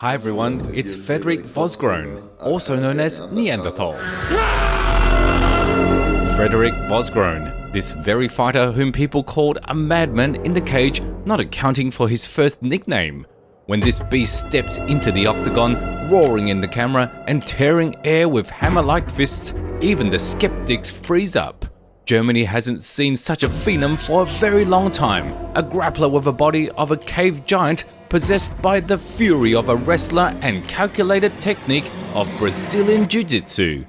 Hi everyone, it's Frederic Vosgröne, also known as Neanderthal. Frederic Vosgröne, this very fighter whom people called a madman in the cage, not accounting for his first nickname. When this beast steps into the octagon, roaring in the camera and tearing air with hammer-like fists, even the skeptics freeze up. Germany hasn't seen such a phenom for a very long time, a grappler with a body of a cave giant possessed by the fury of a wrestler and calculated technique of Brazilian Jiu-Jitsu.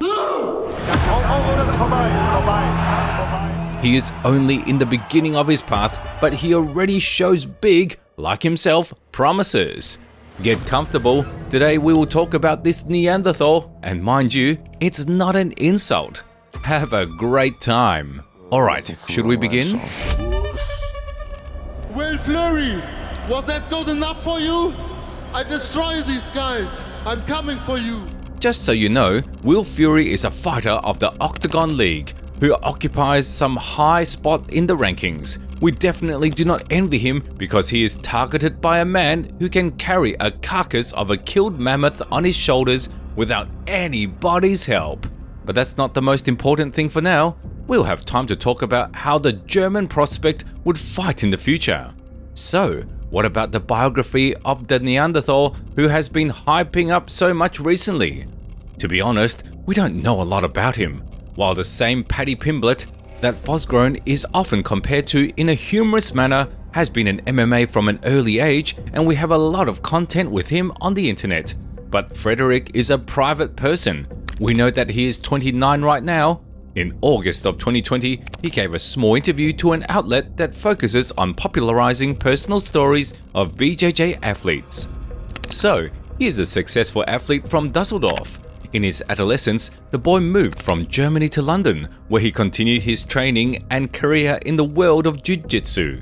He is only in the beginning of his path, but he already shows big, like himself, promises. Get comfortable, today we will talk about this Neanderthal, and mind you, it's not an insult. Have a great time. Alright, should we begin? Well, Flurry, was that good enough for you? I destroy these guys. I'm coming for you. Just so you know, Will Fury is a fighter of the Octagon League who occupies some high spot in the rankings. We definitely do not envy him because he is targeted by a man who can carry a carcass of a killed mammoth on his shoulders without anybody's help. But that's not the most important thing for now. We'll have time to talk about how the German prospect would fight in the future. So, what about the biography of the Neanderthal who has been hyping up so much recently? To be honest, we don't know a lot about him, while the same Paddy Pimblett that Vosgröne is often compared to in a humorous manner has been in MMA from an early age, and we have a lot of content with him on the internet. But Frederic is a private person. We know that he is 29 right now. In August of 2020, he gave a small interview to an outlet that focuses on popularizing personal stories of BJJ athletes. So, he is a successful athlete from Dusseldorf. In his adolescence, the boy moved from Germany to London, where he continued his training and career in the world of jiu-jitsu.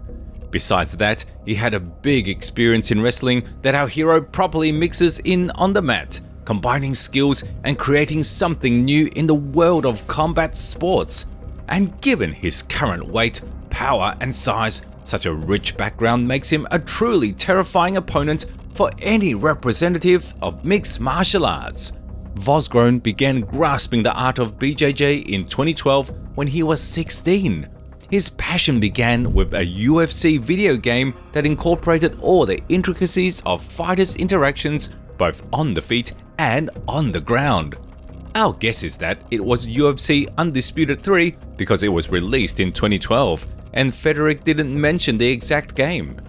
Besides that, he had a big experience in wrestling that our hero properly mixes in on the mat, combining skills and creating something new in the world of combat sports. And given his current weight, power and size, such a rich background makes him a truly terrifying opponent for any representative of mixed martial arts. Vosgröne began grasping the art of BJJ in 2012 when he was 16. His passion began with a UFC video game that incorporated all the intricacies of fighters' interactions both on the feet and on the ground. Our guess is that it was UFC Undisputed 3 because it was released in 2012 and Frederic didn't mention the exact game.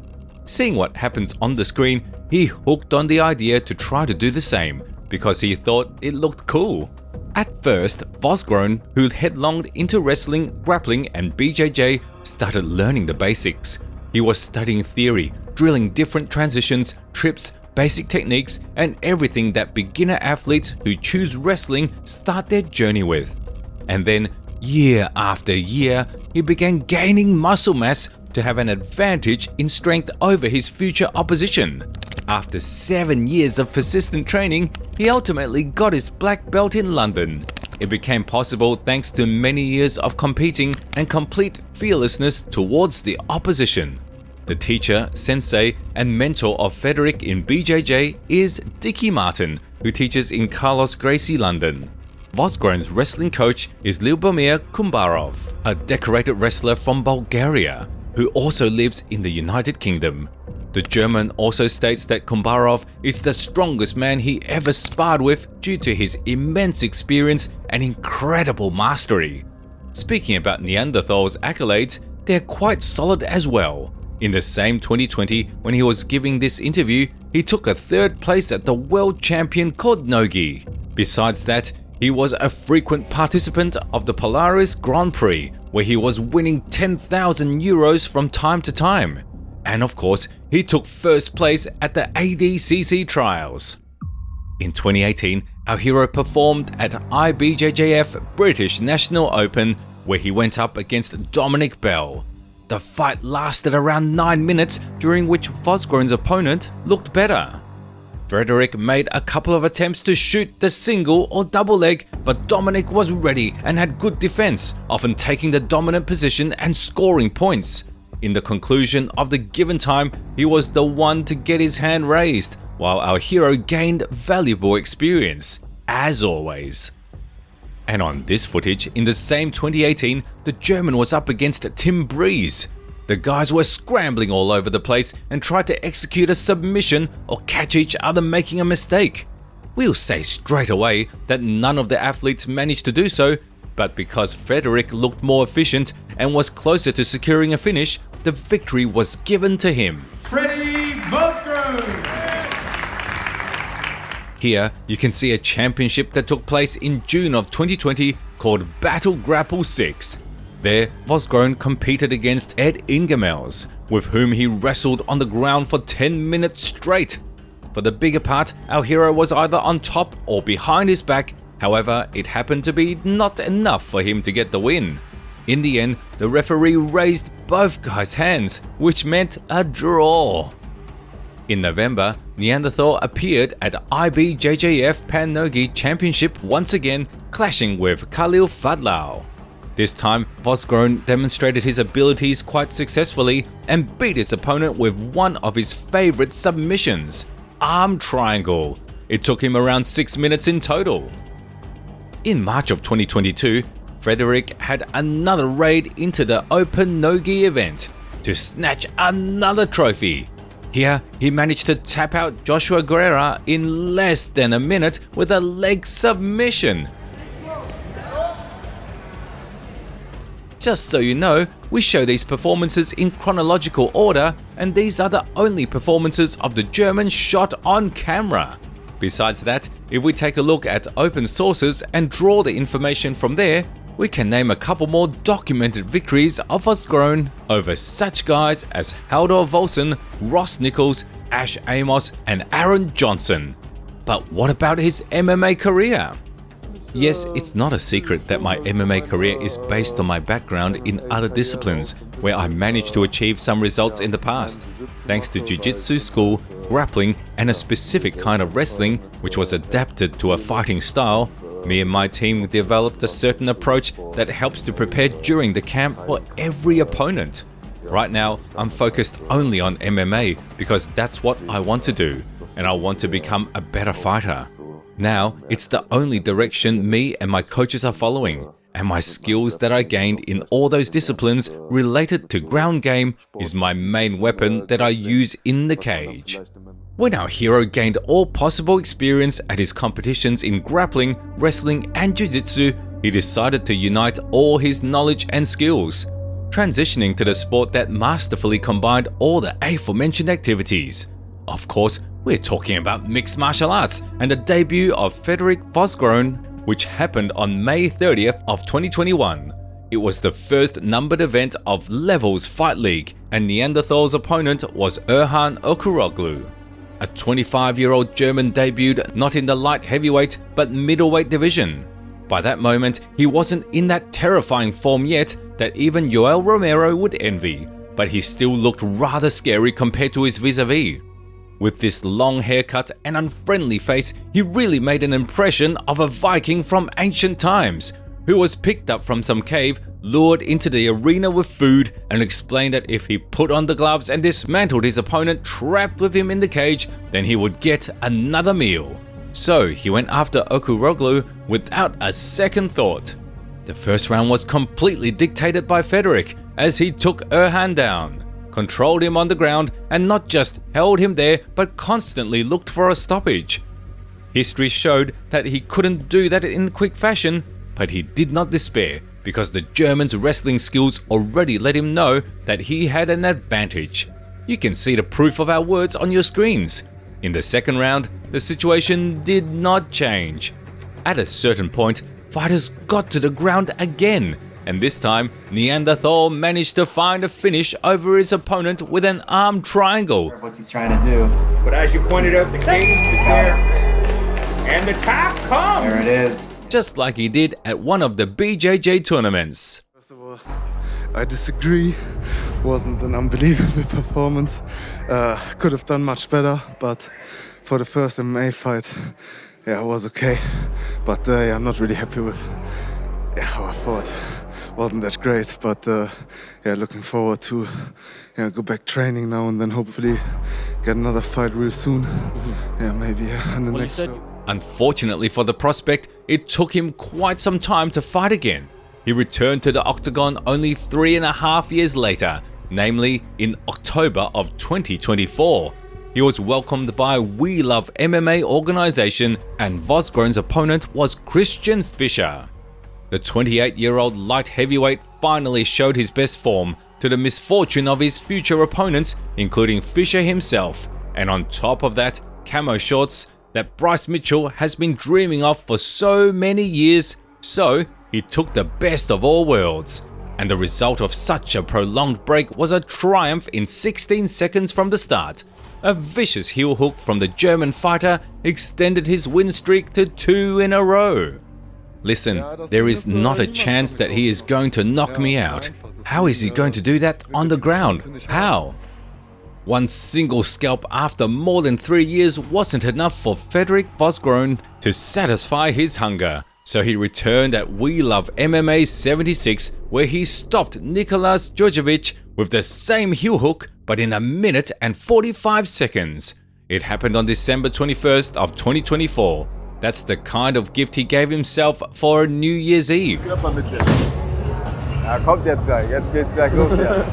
Seeing what happens on the screen, he hooked on the idea to try to do the same because he thought it looked cool. At first, Vosgröne, who headlonged into wrestling, grappling and BJJ, started learning the basics. He was studying theory, drilling different transitions, trips, basic techniques, and everything that beginner athletes who choose wrestling start their journey with. And then, year after year, he began gaining muscle mass to have an advantage in strength over his future opposition. After 7 years of persistent training, he ultimately got his black belt in London. It became possible thanks to many years of competing and complete fearlessness towards the opposition. The teacher, sensei, and mentor of Frederic in BJJ is Dickie Martin, who teaches in Carlos Gracie, London. Vosgröne's wrestling coach is Lyubomir Kumbarov, a decorated wrestler from Bulgaria, who also lives in the United Kingdom. The German also states that Kumbarov is the strongest man he ever sparred with due to his immense experience and incredible mastery. Speaking about Neanderthal's accolades, they're quite solid as well. In the same 2020, when he was giving this interview, he took a third place at the World Champion Nogi. Besides that, he was a frequent participant of the Polaris Grand Prix, where he was winning 10,000 euros from time to time. And of course, he took first place at the ADCC trials. In 2018, our hero performed at IBJJF British National Open, where he went up against Dominic Bell. The fight lasted around 9 minutes, during which Vosgröne's opponent looked better. Frederic made a couple of attempts to shoot the single or double leg, but Dominic was ready and had good defense, often taking the dominant position and scoring points. In the conclusion of the given time, he was the one to get his hand raised, while our hero gained valuable experience, as always. And on this footage, in the same 2018, the German was up against Tim Breeze. The guys were scrambling all over the place and tried to execute a submission or catch each other making a mistake. We'll say straight away that none of the athletes managed to do so, but because Frederic looked more efficient and was closer to securing a finish, the victory was given to him. Vosgröne! Here, you can see a championship that took place in June of 2020 called Battle Grapple 6. There, Vosgröne competed against Ed Ingemels, with whom he wrestled on the ground for 10 minutes straight. For the bigger part, our hero was either on top or behind his back, however, it happened to be not enough for him to get the win. In the end, the referee raised both guys' hands, which meant a draw. In November, Neanderthal appeared at IBJJF Pan Nogi Championship once again, clashing with Khalil Fadlau. This time, Vosgröne demonstrated his abilities quite successfully and beat his opponent with one of his favorite submissions, arm triangle. It took him around 6 minutes in total. In March of 2022, Frederic had another raid into the Open Nogi event to snatch another trophy. Here, he managed to tap out Joshua Guerrera in less than a minute with a leg submission. Just so you know, we show these performances in chronological order, and these are the only performances of the German shot on camera. Besides that, if we take a look at open sources and draw the information from there, we can name a couple more documented victories of Vosgröne over such guys as Haldor Volsen, Ross Nichols, Ash Amos, and Aaron Johnson. But what about his MMA career? Yes, it's not a secret that my MMA career is based on my background in other disciplines, where I managed to achieve some results in the past. Thanks to jiu-jitsu school, grappling, and a specific kind of wrestling which was adapted to a fighting style, me and my team developed a certain approach that helps to prepare during the camp for every opponent. Right now, I'm focused only on MMA because that's what I want to do, and I want to become a better fighter. Now, it's the only direction me and my coaches are following, and my skills that I gained in all those disciplines related to ground game is my main weapon that I use in the cage. When our hero gained all possible experience at his competitions in grappling, wrestling, and jiu-jitsu, he decided to unite all his knowledge and skills, transitioning to the sport that masterfully combined all the aforementioned activities. Of course, we're talking about mixed martial arts and the debut of Frederic Vosgröne, which happened on May 30th of 2021. It was the first numbered event of Levels Fight League, and Neanderthal's opponent was Erhan Okuroglu. A 25-year-old German debuted not in the light heavyweight but middleweight division. By that moment, he wasn't in that terrifying form yet that even Yoel Romero would envy, but he still looked rather scary compared to his vis-a-vis. With this long haircut and unfriendly face, he really made an impression of a Viking from ancient times, who was picked up from some cave, lured into the arena with food, and explained that if he put on the gloves and dismantled his opponent trapped with him in the cage, then he would get another meal. So he went after Okuroglu without a second thought. The first round was completely dictated by Frederic, as he took Erhan down, controlled him on the ground, and not just held him there but constantly looked for a stoppage. History showed that he couldn't do that in quick fashion, but he did not despair, because the German's wrestling skills already let him know that he had an advantage. You can see the proof of our words on your screens. In the second round, the situation did not change. At a certain point, fighters got to the ground again, and this time, Neanderthal managed to find a finish over his opponent with an arm triangle. What he's trying to do. But as you pointed out, the cadence is there, and the tap comes! There it is. Just like he did at one of the BJJ tournaments. First of all, I disagree. Wasn't an unbelievable performance. Could have done much better, but for the first MMA fight, yeah, it was okay. But yeah, I'm not really happy with how I fought. Wasn't that great, but yeah, looking forward to go back training now and then hopefully get another fight real soon. Yeah, maybe on the next show. Unfortunately for the prospect, it took him quite some time to fight again. He returned to the octagon only 3.5 years later, namely in October of 2024. He was welcomed by We Love MMA organization, and Vosgröne's opponent was Christian Fischer. The 28-year-old light heavyweight finally showed his best form, to the misfortune of his future opponents, including Fischer himself, and on top of that, camo shorts that Bryce Mitchell has been dreaming of for so many years. So he took the best of all worlds, and the result of such a prolonged break was a triumph in 16 seconds from the start. A vicious heel hook from the German fighter extended his win streak to 2 in a row. Listen, there is not a chance that he is going to knock me out. How is he going to do that on the ground? How? One single scalp after more than 3 years wasn't enough for Frederic Vosgröne to satisfy his hunger, so he returned at We Love MMA 76, where he stopped Nicolas Djordjevic with the same heel hook, but in 1 minute and 45 seconds. It happened on December 21st of 2024. That's the kind of gift he gave himself for New Year's Eve. Ja, kommt jetzt gleich. Jetzt geht's gleich los hier.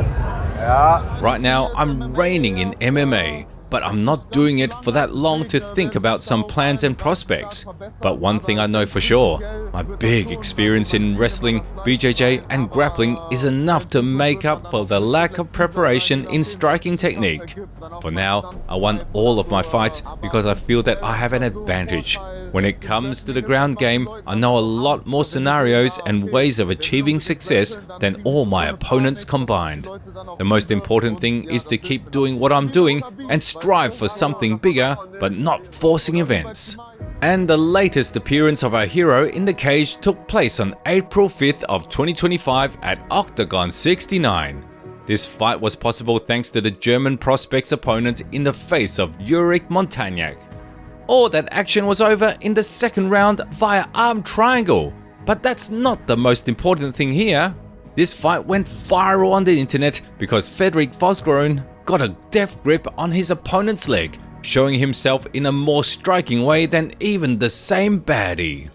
Ja. Right now, I'm reigning in MMA, but I'm not doing it for that long to think about some plans and prospects. But one thing I know for sure, my big experience in wrestling, BJJ and grappling is enough to make up for the lack of preparation in striking technique. For now, I won all of my fights because I feel that I have an advantage. When it comes to the ground game, I know a lot more scenarios and ways of achieving success than all my opponents combined. The most important thing is to keep doing what I'm doing and strive for something bigger, but not forcing events. And the latest appearance of our hero in the cage took place on April 5th of 2025 at Octagon 69. This fight was possible thanks to the German prospect's opponent in the face of Ulrich Montagnac. All that action was over in the second round via arm triangle. But that's not the most important thing here. This fight went viral on the internet because Frederic Vosgröne got a deft grip on his opponent's leg, showing himself in a more striking way than even the same baddie.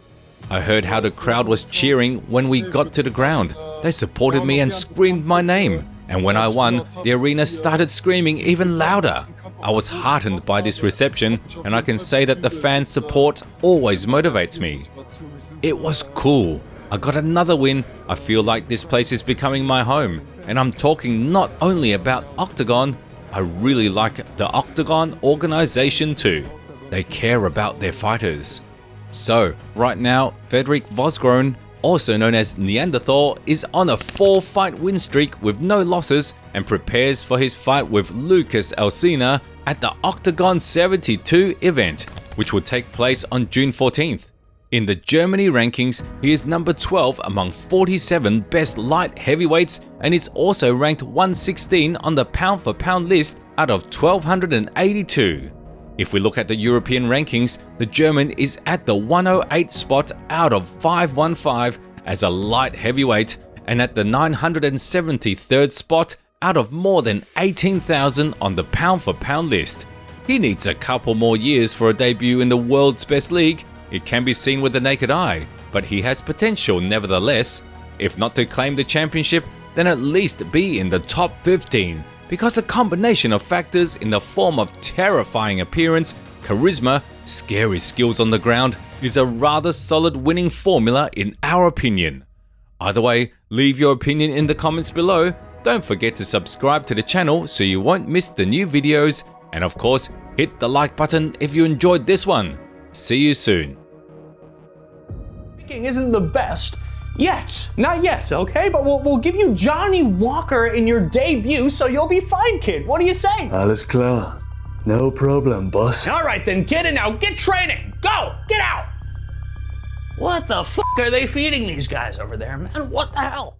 I heard how the crowd was cheering when we got to the ground. They supported me and screamed my name. And when I won, the arena started screaming even louder. I was heartened by this reception, and I can say that the fans' support always motivates me. It was cool. I got another win. I feel like this place is becoming my home. And I'm talking not only about Octagon, I really like the Octagon organization too. They care about their fighters. So, right now, Frederic Vosgröne, also known as Neanderthal, is on a 4-fight win streak with no losses and prepares for his fight with Lucas Alcina at the Octagon 72 event, which will take place on June 14th. In the Germany rankings, he is number 12 among 47 best light heavyweights and is also ranked 116 on the pound-for-pound list out of 1,282. If we look at the European rankings, the German is at the 108 spot out of 515 as a light heavyweight and at the 973rd spot out of more than 18,000 on the pound-for-pound list. He needs a couple more years for a debut in the world's best league. It can be seen with the naked eye, but he has potential nevertheless. If not to claim the championship, then at least be in the top 15. Because a combination of factors in the form of terrifying appearance, charisma, scary skills on the ground is a rather solid winning formula in our opinion. Either way, leave your opinion in the comments below. Don't forget to subscribe to the channel so you won't miss the new videos, and of course, hit the like button if you enjoyed this one. See you soon. Isn't the best yet. Not yet, okay? But we'll give you Johnny Walker in your debut, so you'll be fine, kid. What do you say? Alles klar. No problem, boss. All right, then get in now. Get training. Go. Get out. What the fuck are they feeding these guys over there, man? What the hell?